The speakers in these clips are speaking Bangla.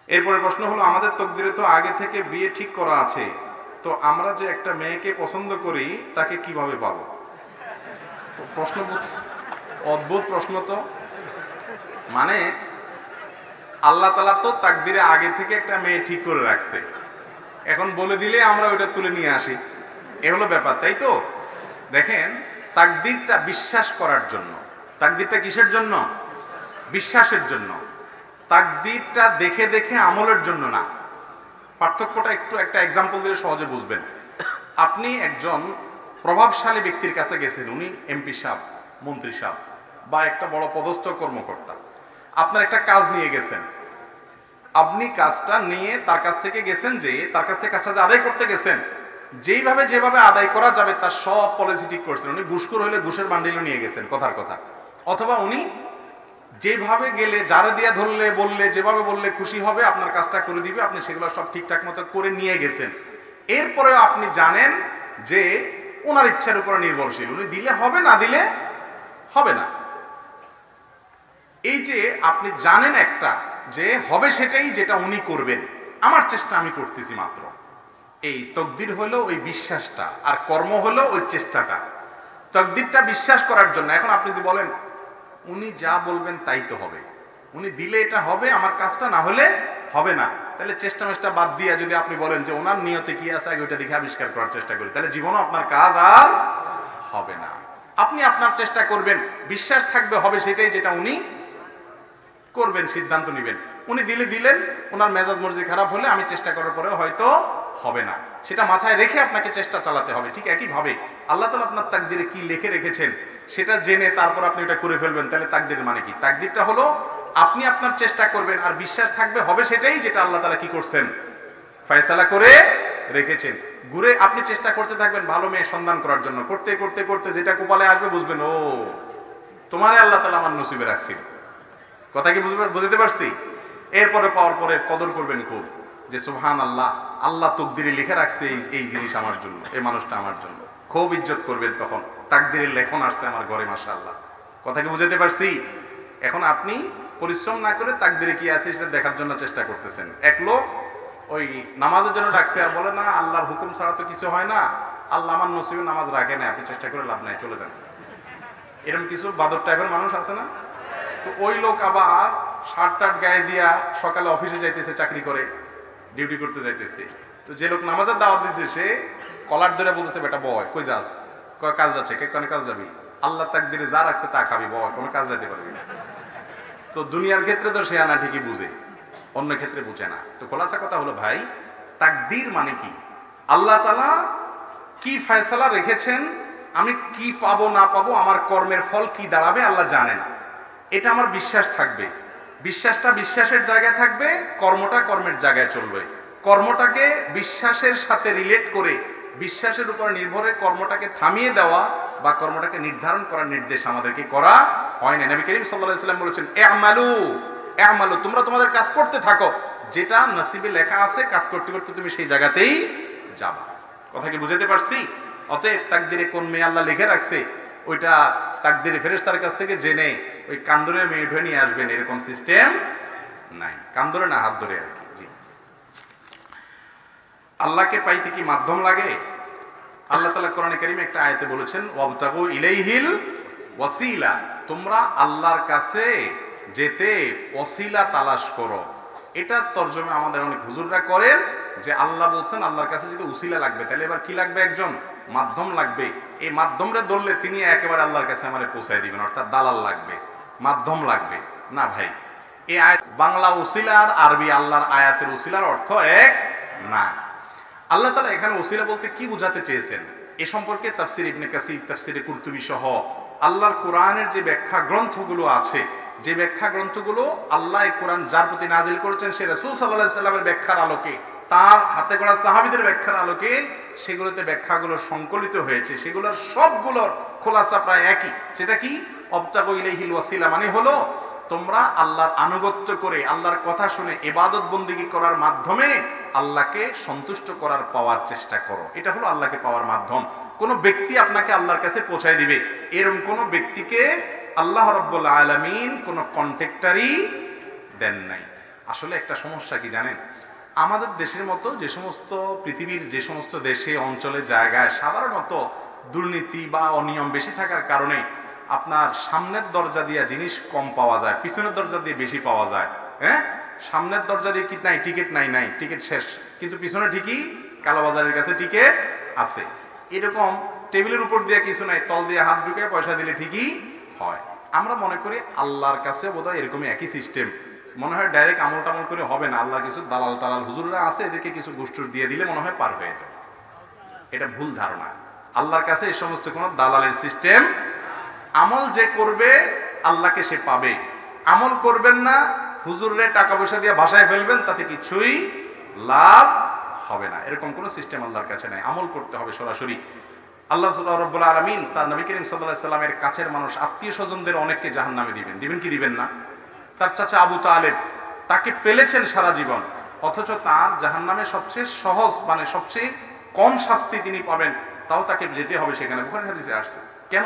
এরপরে প্রশ্ন হলো, আমাদের তকদিরে তো আগে থেকে বিয়ে ঠিক করা আছে, তো আমরা যে একটা মেয়েকে পছন্দ করি তাকে কিভাবে পাবো? প্রশ্ন অদ্ভুত প্রশ্ন তো। মানে আল্লাহ তাআলা তো তাকদিরে আগে থেকে একটা মেয়ে ঠিক করে রাখছে, এখন বলে দিলে আমরা ওইটা তুলে নিয়ে আসি, এ হলো ব্যাপার, তাই তো? দেখেন, তাকদিরটা বিশ্বাস করার জন্য। তাকদিরটা কিসের জন্য? বিশ্বাসের জন্য। তাকদিরটা দেখে দেখে আমলের জন্য না। পার্থক্যটা একটু একটা এক্সাম্পল দিলে সহজে বুঝবেন। আপনি একজন প্রভাবশালী ব্যক্তির কাছে গেছেন, উনি এমপি সাহেব, মন্ত্রী সাহেব বা একটা বড় পদস্থ কর্মকর্তা। আপনার একটা কাজ নিয়ে গেছেন, আপনি কাজটা নিয়ে তার কাছ থেকে গেছেন, যে তার কাছ থেকে কাজটা আদায় করতে গেছেন, যেভাবে আদায় করা যাবে তার সব পলিসি ঠিক করছেন। উনি ঘুষখোর হলে ঘুষের বান্ডিলও নিয়ে গেছেন, কথার কথা। অথবা উনি যেভাবে গেলে, যারা দিয়া ধরলে বললে, যেভাবে বললে খুশি হবে আপনার কাজটা করে দিবে, আপনি সেগুলো সব ঠিকঠাক মতো করে নিয়ে গেছেন। এরপরেও আপনি জানেন যে ওনার ইচ্ছার উপর নির্ভরশীল, উনি দিলে হবে, না দিলে হবে না। এই যে আপনি জানেন একটা যে হবে সেটাই, যেটা উনি করবেন, আমার চেষ্টা আমি করতেছি মাত্র, এই তকদির হলো ওই বিশ্বাসটা, আর কর্ম হলো ওই চেষ্টাটা। তকদিরটা বিশ্বাস করার জন্য। এখন আপনি যদি বলেন উনি যা বলবেন তাই তো হবে, উনি দিলে এটা হবে, আমার কাজটা না হলে হবে না, তাহলে চেষ্টা মেষ্টা বাদ দিয়ে যদি আপনি বলেন যে ওনার নিয়তে কি আছে আগে ওইটা দেখে আবিষ্কার করার চেষ্টা করি, তাহলে জীবনও আপনার কাজ আর হবে না। আপনি আপনার চেষ্টা করবেন, বিশ্বাস থাকবে হবে সেটাই, যেটা উনি করবেন, সিদ্ধান্ত নেবেন। উনি দিলেন, ওনার মেজাজ মর্জি খারাপ হলে আমি চেষ্টা করার পরেও হয়তো হবে না, সেটা মাথায় রেখে আপনাকে চেষ্টা চালাতে হবে। ঠিক একই ভাবে আল্লাহ তাআলা আপনার তাকদিরে কি লিখে রেখেছেন সেটা জেনে তারপর আপনি ওটা করে ফেলবেন, তাহলে তাকদিরের মানে কি? তাকদিরটা হলো আপনি আপনার চেষ্টা করবেন, আর বিশ্বাস থাকবে হবে সেটাই, যেটা আল্লাহ তাআলা কি করছেন, ফয়সালা করে রেখেছেন। ঘুরে আপনি চেষ্টা করতে থাকবেন ভালো মেয়ে সন্ধান করার জন্য, করতে করতে করতে যেটা কপালে আসবে বুঝবেন ও তোমারে আল্লাহ তাআলা আমার নসিবে রাখছিল। কথা কি বুঝতে পারছি? এরপরে পাওয়ার পরে কদর করবেন খুব, যে সুবহানাল্লাহ, আল্লাহ তকদিরে লিখে রাখছে এই জিনিস আমার জন্য, এই মানুষটা আমার জন্য, খুব ইজ্জত করবেন তখন। তাকদিরের লেখন আসছে আমার ঘরে, মাশাআল্লাহ। কথা কি বুঝতে পারছি? এখন আপনি পরিশ্রম না করে তাকদিরে কি আছে সেটা দেখার জন্য চেষ্টা করতেছেন। এক লোক ওই নামাজের জন্য ডাকছে, আর বলে না আল্লাহর হুকুম ছাড়া তো কিছু হয় না, আল্লাহ আমার নসিবে নামাজ রাখে না, আপনি চেষ্টা করে লাভ নাই, চলে যান। এরকম কিছু বাদর টাইপের মানুষ আছে না? তো ওই লোক আবার শার্ট টার্ট গায়ে দিয়া সকালে অফিসে যাইতেছে, চাকরি করে ডিউটি করতে যাইতেছে। তো যে লোক নামাজের দাওয়াত দিচ্ছে সে কলার ধরে বলতেছে, বেটা বয়, কই যাস? কয় কাজ যাচ্ছে। কে কোন কাজ যাবি? আল্লাহ তাকদিরে যা রাখছে তা খাবি, বয়, কোনো কাজ যাইতে পারবি না। তো দুনিয়ার ক্ষেত্রে তো সে আনা ঠিকই বুঝে, অন্য ক্ষেত্রে বুঝে না। তো খোলাসা কথা হলো ভাই, তাকদির মানে কি? আল্লাহ তাআলা কি ফয়সালা রেখেছেন, আমি কি পাবো না পাবো, আমার কর্মের ফল কি দাঁড়াবে আল্লাহ জানেন, এটা আমার বিশ্বাস থাকবে। বিশ্বাসটা বিশ্বাসের জায়গায় থাকবে, কর্মটা কর্মের জায়গায় চলবে। কর্মটাকে বিশ্বাসের সাথে রিলেট করে, বিশ্বাসের উপর নির্ভরে কর্মটাকে থামিয়ে দেওয়া বা কর্মটাকে নির্ধারণ করার নির্দেশ আমাদেরকে করা হয় না। নবী করিম সাল্লাল্লাহু আলাইহি ওয়াসাল্লাম বলেছেন, আমালু, তোমরা তোমাদের কাজ করতে থাকো, যেটা নসিবে লেখা আছে কাজ করতে করতে তুমি সেই জায়গাতেই যাবা। কথা কি বুঝাতে পারছি? অতএব তাকদিরে কোন মেয়ে আল্লাহ লিখে রাখছে ওইটা তাকদিরে ফেরেশতার কাছ থেকে জেনে ওই কান্দরে মেয়ে উঠে নিয়ে আসবেন, এরকম সিস্টেম নাই। কান্দরে না, হাত ধরে আর কি। জি, আল্লাহকে পাইতে কি মাধ্যম লাগে? আল্লাহ তাআলা কোরআনে কারীমে একটা আয়াতে বলেছেন, ওয়াবতাগু ইলাইহিল ওয়াসিলা, তোমরা আল্লাহর কাছে যেতে ওসিলা তালাশ করো। এটা তরজমা আমাদের অনেক হুজুররা করেন যে আল্লাহ বলছেন আল্লাহর কাছে যদি উসিলা লাগবে, তাহলে এবার কি লাগবে? একজন মাধ্যম লাগবে। এই মাধ্যমরে ধরলে তিনি একেবারে আল্লাহর কাছে আমাদের পৌঁছায় দিবেন, অর্থাৎ দালাল লাগবে, মাধ্যম লাগবে না ভাই। এই আয়াত বাংলা উসিলা আর আরবি আল্লাহর আয়াতের উসিলার অর্থ এক না। আল্লাহ তাআলা এখানে উসিলা বলতে কি বোঝাতে চেয়েছেন এ সম্পর্কে তাফসীর ইবনে কাসীর, তাফসীরে কুরতুবী সহ আল্লাহর কোরআনের যে ব্যাখ্যা গ্রন্থগুলো আছে, যে ব্যাখ্যা গ্রন্থগুলো আল্লাহ এই কোরআন যার প্রতি নাজিল করেছেন সে রাসূল সাল্লাল্লাহু আলাইহি সাল্লামের ব্যাখ্যার আলোকে, তার হাতে গড়া সাহাবীদের ব্যাখ্যার আলোকে সেগুলোতে ব্যাখ্যাগুলো সংকলিত হয়েছে, সেগুলোর সবগুলোর খোলাসা প্রায় একই। সেটা কি? অবতাগু ইলাইহিল ওয়াসিলা মানে হলো তোমরা আল্লাহর আনুগত্য করে, আল্লাহর কথা শুনে ইবাদত বন্দেগী করার মাধ্যমে আল্লাহকে সন্তুষ্ট করার পাওয়ার চেষ্টা করো। এটা হলো আল্লাহকে পাওয়ার মাধ্যম। কোন ব্যক্তি আপনাকে আল্লাহর কাছে পৌঁছায় দিবে, এরকম কোন ব্যক্তিকে আল্লাহ রাব্বুল আলামিন কোন কন্ট্রাক্টরই দেন নাই। আসলে একটা সমস্যা কি জানেন, আমাদের দেশের মতো যে সমস্ত পৃথিবীর যে সমস্ত দেশে অঞ্চলে জায়গায় সাধারণত দুর্নীতি বা অনিয়ম বেশি থাকার কারণে আপনার সামনের দরজা দিয়ে জিনিস কম পাওয়া যায়, পিছনের দরজা দিয়ে বেশি পাওয়া যায়। হ্যাঁ, সামনের দরজা দিয়ে কি নাই, টিকিট নাই, টিকিট শেষ, কিন্তু পিছনে ঠিকই কালোবাজারের কাছে টিকিট আছে। এরকম টেবিলের উপর দিয়ে কিছু নাই, তল দিয়ে হাত ঢুকে পয়সা দিলে ঠিকই হয়। আমরা মনে করি আল্লাহর কাছে বোধহয় এরকমই একই সিস্টেম, মনে হয় ডাইরেক্ট আমল টামল করে হবে না, আল্লাহর কিছু দালাল টালাল হুজুররা আছে, এদেরকে কিছু গোষ্ঠীর দিয়ে দিলে মনে হয় পার হয়ে যাবে। এটা ভুল ধারণা। আল্লাহর কাছে এই সমস্ত কোনো দালালের সিস্টেম, আমল যে করবে আল্লাহকে সে পাবে, আমল করবেন না হুজুরে টাকা পয়সা দিয়ে ভাষায় ফেলবেন, তাতে কিছুই লাভ হবে না, এরকম কোনো সিস্টেম আল্লাহর কাছে নাই। আমল করতে হবে সরাসরি। আল্লাহ রাব্বুল আলামিন তার নবী করিম সাল্লাল্লাহু আলাইহি সাল্লামের কাছের মানুষ আত্মীয় স্বজনদের অনেককে জাহান্নামে দিবেন কি দিবেন না? তার চাচা আবু তালেব, তাকে পেলেছেন সারা জীবন, অথচ তার জাহান্নামে সবচেয়ে সহজ মানে সবচেয়ে কম শাস্তি তিনি পাবেন, তাও তাকে যেতে হবে সেখানে। বুখারী হাদিসে আসছে। কেন?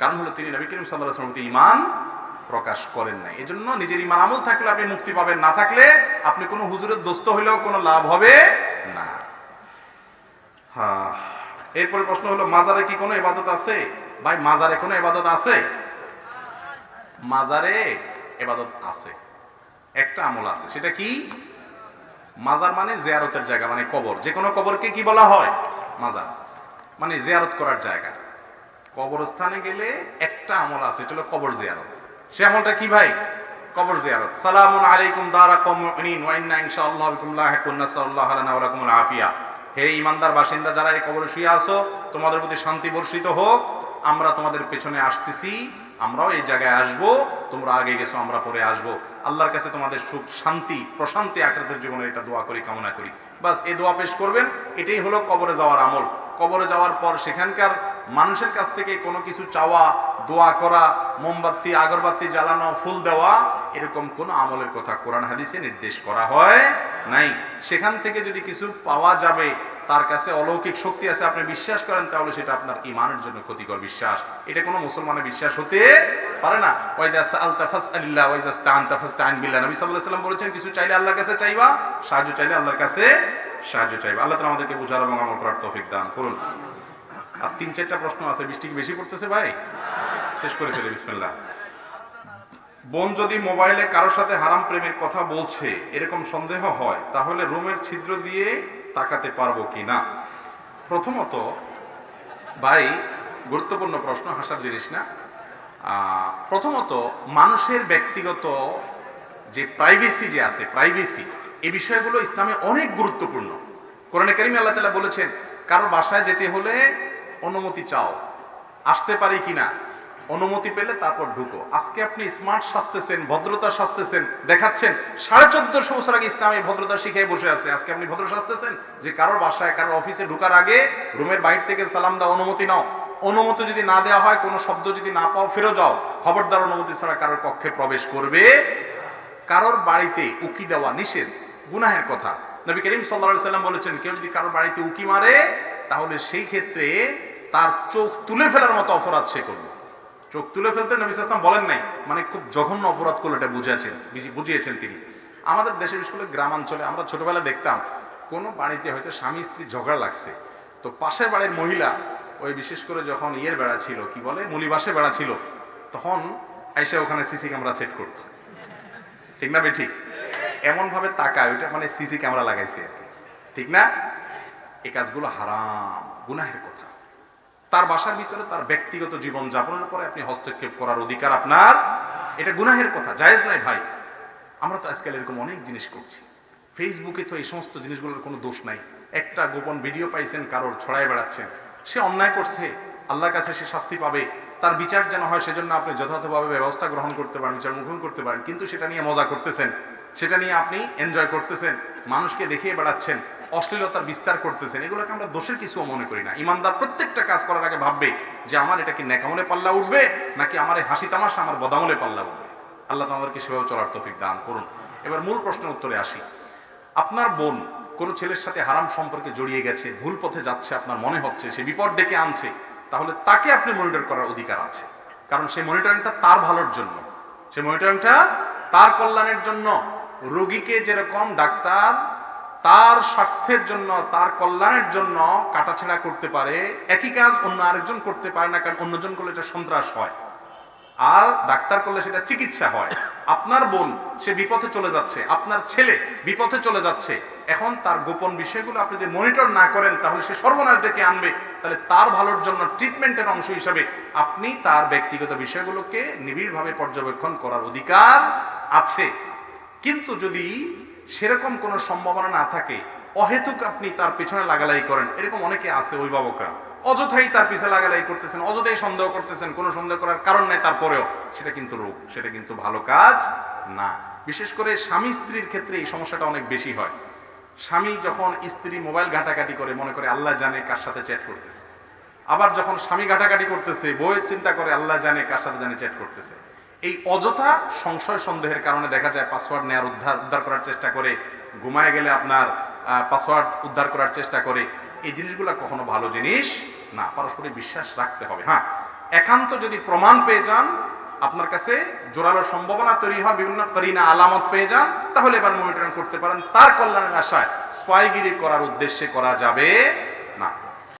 কারণ হলো তিনি নবী করিম সাল্লাল্লাহু আলাইহি ওয়াসাল্লামকে ঈমান প্রকাশ করেন নাই। এজন্য নিজের ঈমান আমল থাকলে আপনি মুক্তি পাবেন, না থাকলে আপনি কোনো হুজুরের দোস্ত হইলেও কোনো লাভ হবে না। হ্যাঁ, এরপরে প্রশ্ন হলো মাজারে কি কোনো ইবাদত আছে? ভাই, মাজারে কোনো ইবাদত আছে? মাজারে ইবাদত আছে, একটা আমল আছে। সেটা কি? মাজার মানে জিয়ারতের জায়গা, মানে কবর। যে কোনো কবরকে কি বলা হয়? মাজার, মানে জিয়ারত করার জায়গা। কবরস্থানে গেলে একটা আমল আছে, এটা হলো কবর জিয়ারত। সে আমলটা কি ভাই? কবর জিয়ারত। সালামুন আলাইকুম দারা কওমিন মুমিনিন ওয়া ইন্না ইনশাআল্লাহু বিকুম লাহিকুন, নাসাল্লাহু লানা ওয়া লাকুমুল আফিয়া। হে ঈমানদার বাসিন্দা যারা এই কবরে শুয়ে আছো, তোমাদের প্রতি শান্তি বর্ষিত হোক। আমরা তোমাদের পেছনে আসতেছি, আমরাও এই জায়গায় আসবো, তোমরা আগে গেছো, আমরা পরে আসবো। আল্লাহর কাছে তোমাদের সুখ শান্তি প্রশান্তি আখিরাতের জীবনে এটা দোয়া করি, কামনা করি। বাস এই দোয়া পেশ করবেন, এটাই হলো কবরে যাওয়ার আমল। কবরে যাওয়ার পর সেখানকার মানুষের কাছ থেকে কোনো কিছু চাওয়া, দোয়া করা, মোমবাতি আগরবাতি জ্বালানো, ফুল দেওয়া, এরকম কোনো আমলের কথা কোরআন হাদিসে নির্দেশ করা হয় নাই। সেখান থেকে যদি কিছু পাওয়া যাবে, তার কাছে অলৌকিক শক্তি আছে, আপনি বিশ্বাস করেন, তাহলে সেটা আপনার ঈমানের জন্য ক্ষতিকর বিশ্বাস। এটা কোনো মুসলমানের বিশ্বাস হতে পারে না। ওয়াইদা সাআলতা ফাসআলিল্লাহ ওয়া ইযা ইসতাআনতা ফাসতাইন বিল্লাহ। নবী সাল্লাল্লাহু আলাইহি ওয়াসাল্লাম বলেছেন, কিছু চাইলে আল্লাহর কাছে চাইবা, সাহায্য চাইলে আল্লাহর কাছে সাহায্য চাইবা। আল্লাহ তাআলা আমাদেরকে বুঝার এবং আমল করার তৌফিক দান করুন। আর 3-4টা প্রশ্ন আছে। বৃষ্টি কি বেশি পড়তেছে ভাই? শেষ করে ফেলে, বিসমিল্লাহ। বোন যদি মোবাইলে কারোর সাথে হারাম প্রেমের কথা বলছে এরকম সন্দেহ হয়, তাহলে রুমের ছিদ্র দিয়ে তাকাতে পারবো কি না? প্রথমত ভাই, গুরুত্বপূর্ণ প্রশ্ন, হাসার জিনিস না। প্রথমত মানুষের ব্যক্তিগত যে প্রাইভেসি যে আছে, প্রাইভেসি, এই বিষয়গুলো ইসলামে অনেক গুরুত্বপূর্ণ। কোরআনে কারিমে আল্লাহ তাআলা বলেছেন, কারোর বাসায় যেতে হলে অনুমতি চাও, আসতে পারি কিনা, অনুমতি পেলে তারপর ঢুকো। আজকে আপনি স্মার্ট সাজতেছেন, ভদ্রতা সাজতেছেন, দেখাচ্ছেন। 1450 বছর আগে ইসলাম এই ভদ্রতা শিখিয়ে বসে আছে। আজকে আপনি ভদ্র সাজতেছেন যে কারোর বাসায়, কারোর অফিসে ঢোকার আগে রুমের বাইরে থেকে সালাম দাও, অনুমতি নাও। অনুমতি যদি না দেওয়া হয়, কোনো শব্দ যদি না পাও, ফিরে যাও। খবরদার অনুমতি ছাড়া কারোর কক্ষে প্রবেশ করবে। কারোর বাড়িতে উকি দেওয়া নিষেধ, গুনাহের কথা। নবী করিম সাল্লাল্লাহু আলাইহি ওয়াসাল্লাম বলেছেন, কেউ যদি কারোর বাড়িতে উকি মারে, তাহলে সেই ক্ষেত্রে তার চোখ তুলে ফেলার মতো অপরাধ সে করবে। চোখ তুলে ফেলতে নবী সাল্লাল্লাহু আলাইহি ওয়াসাল্লাম বলেন নাই, মানে খুব জঘন্য অপরাধ করলে এটা বুঝিয়েছেন তিনি। আমাদের দেশের স্কুলে, গ্রামাঞ্চলে আমরা ছোটবেলায় দেখতাম, কোনো বাড়িতে হয়তো স্বামী স্ত্রী ঝগড়া লাগছে, তো পাশের বাড়ির মহিলা, ওই বিশেষ করে যখন ইয়ের বেড়া ছিল, কি বলে, মুলিবাসে বেড়া ছিল, তখন আইসা ওখানে সিসি ক্যামেরা সেট করছে। ঠিক না বেঠিক? এমন ভাবে তাকায়, ওইটা মানে সিসি ক্যামেরা লাগাইছে আর কি। ঠিক না? এই কাজগুলো হারাম, গুনাহের কথা। তার বাসার ভিতরে তার ব্যক্তিগত জীবন যাপনের উপরে আপনি হস্তক্ষেপ করার অধিকার আপনার, এটা গুনাহের কথা, জায়েজ নাই ভাই। আমরা তো আজকাল এরকম অনেক জিনিস করছি। ফেসবুকে তো এই সমস্ত জিনিসগুলোর কোনো দোষ নাই। একটা গোপন ভিডিও পাইছেন, কারোর ছড়ায় বেড়াচ্ছেন, সে অন্যায় করছে, আল্লাহর কাছে সে শাস্তি পাবে, তার বিচার যেন হয় সেজন্য আপনি যথাযথভাবে ব্যবস্থা গ্রহণ করতে পারেন, বিচার মুখোমুখি করতে পারেন। কিন্তু সেটা নিয়ে মজা করতেছেন, সেটা নিয়ে আপনি এনজয় করতেছেন, মানুষকে দেখিয়ে বেড়াচ্ছেন, অশ্লীলতার বিস্তার করতেছেন। এগুলোকে আমরা দোষের কিছুও মনে করি না। ইমানদার প্রত্যেকটা কাজ করার আগে ভাববে যে আমার এটা কি নেকামলে পাল্লা উঠবে, নাকি আমার এই হাসি তামাশা আমার বদামলে পাল্লা উঠবে। আল্লাহ আমাদেরকে সেভাবে চলার তৌফিক দান করুন। এবার মূল প্রশ্নের উত্তরে আসি। আপনার বোন কোনো ছেলের সাথে হারাম সম্পর্কে জড়িয়ে গেছে, ভুল পথে যাচ্ছে, আপনার মনে হচ্ছে সে বিপদ ডেকে আনছে, তাহলে তাকে আপনি মনিটর করার অধিকার আছে। কারণ সেই মনিটরিংটা তার ভালোর জন্য, সেই মনিটরিংটা তার কল্যাণের জন্য। রোগীকে যেরকম ডাক্তার তার স্বার্থের জন্য, তার কল্যাণের জন্য কাটাছেঁড়া করতে পারে, একই কাজ অন্য আরেকজন করতে পারে না, কারণ অন্যজন করলে এটা সন্ত্রাস হয়, আর ডাক্তার করলে সেটা চিকিৎসা হয়। আপনার বোন সে বিপথে চলে যাচ্ছে, আপনার ছেলে বিপথে চলে যাচ্ছে, এখন তার গোপন বিষয়গুলো আপনি যদি মনিটর না করেন তাহলে সে সর্বনাশ ডেকে আনবে। তাহলে তার ভালোর জন্য ট্রিটমেন্টের অংশ হিসাবে আপনি তার ব্যক্তিগত বিষয়গুলোকে নিবিড়ভাবে পর্যবেক্ষণ করার অধিকার আছে। কিন্তু যদি সেরকম কোনো সম্ভাবনা না থাকে, অহেতুক আপনি তার পিছনে লাগালাই করেন, এরকম অনেকে আছে অভিভাবকরা, অযথাই তার পিছনে লাগালাই করতেছেন, অযথাই সন্দেহ করতেছেন, কোনো সন্দেহ করার কারণ নেই, তারপরেও সেটা কিন্তু রোগ, সেটা কিন্তু ভালো কাজ না। বিশেষ করে স্বামী স্ত্রীর ক্ষেত্রে এই সমস্যাটা অনেক বেশি হয়। স্বামী যখন স্ত্রী মোবাইল ঘাটাঘাটি করে মনে করে আল্লাহ জানে কার সাথে চ্যাট করতেছে, আবার যখন স্বামী ঘাটাঘাটি করতেছে বউয়ের চিন্তা করে আল্লাহ জানে কার সাথে জানে চ্যাট করতেছে। এই অযথা সংশয় সন্দেহের কারণে দেখা যায় পাসওয়ার্ড নেওয়ার উদ্ধার করার চেষ্টা করে, ঘুমায় গেলে আপনার পাসওয়ার্ড উদ্ধার করার চেষ্টা করে। এই জিনিসগুলো কখনো ভালো জিনিস না, পারস্পরিক বিশ্বাস রাখতে হবে। হ্যাঁ, একান্ত যদি প্রমাণ পেয়ে যান, আপনার কাছে জোরালো সম্ভাবনা তৈরি হয়, বিভিন্ন করিনা আলামত পেয়ে যান, তাহলে এবার মনিটরিং করতে পারেন। তার কল্যাণের আশায় স্পাইগিরি করার উদ্দেশ্যে করা যাবে না।